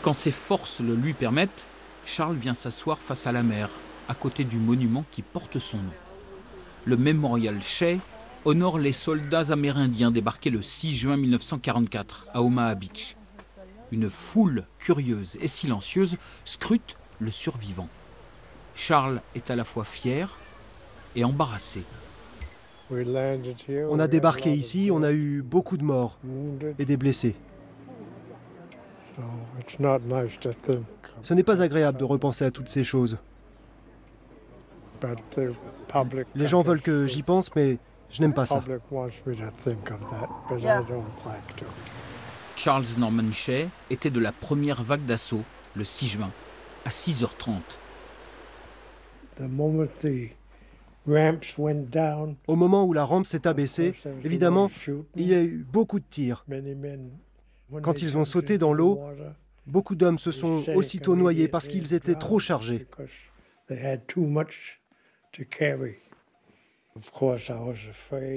Quand ses forces le lui permettent, Charles vient s'asseoir face à la mer, à côté du monument qui porte son nom. Le mémorial Shea honore les soldats amérindiens débarqués le 6 juin 1944 à Omaha Beach. Une foule curieuse et silencieuse scrute le survivant. Charles est à la fois fier et embarrassé. On a débarqué ici, on a eu beaucoup de morts et des blessés. Ce n'est pas agréable de repenser à toutes ces choses. Les gens veulent que j'y pense, mais je n'aime pas ça. Charles Norman Shea était de la première vague d'assaut, le 6 juin, à 6h30. Au moment où la rampe s'est abaissée, évidemment, il y a eu beaucoup de tirs. Quand ils ont sauté dans l'eau, beaucoup d'hommes se sont aussitôt noyés parce qu'ils étaient trop chargés.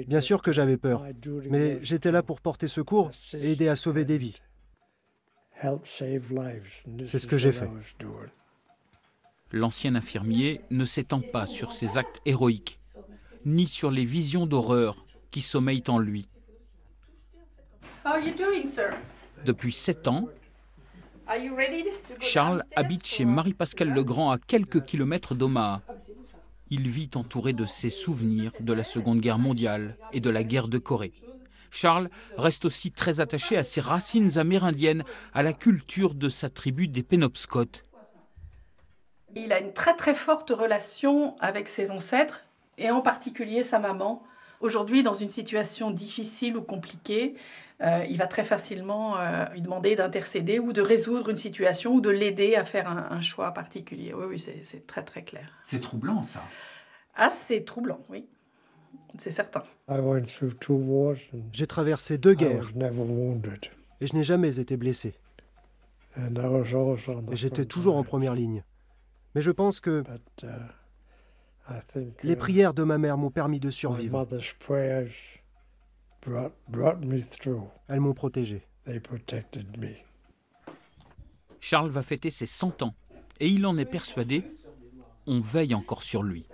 Bien sûr que j'avais peur, mais j'étais là pour porter secours et aider à sauver des vies. C'est ce que j'ai fait. L'ancien infirmier ne s'étend pas sur ses actes héroïques, ni sur les visions d'horreur qui sommeillent en lui. Depuis 7 ans, Charles habite chez Marie-Pascale Legrand à quelques kilomètres d'Omaha. Il vit entouré de ses souvenirs de la Seconde Guerre mondiale et de la guerre de Corée. Charles reste aussi très attaché à ses racines amérindiennes, à la culture de sa tribu des Penobscot. Il a une très très forte relation avec ses ancêtres et en particulier sa maman. Aujourd'hui, dans une situation difficile ou compliquée, il va très facilement lui demander d'intercéder ou de résoudre une situation ou de l'aider à faire un choix particulier. Oui, c'est très très clair. C'est troublant ça. Ah, c'est troublant, oui. C'est certain. J'ai traversé 2 guerres et je n'ai jamais été blessé. Et j'étais toujours en première ligne. Mais je pense que les prières de ma mère m'ont permis de survivre. Elles m'ont protégé. Charles va fêter ses 100 ans et il en est persuadé, on veille encore sur lui.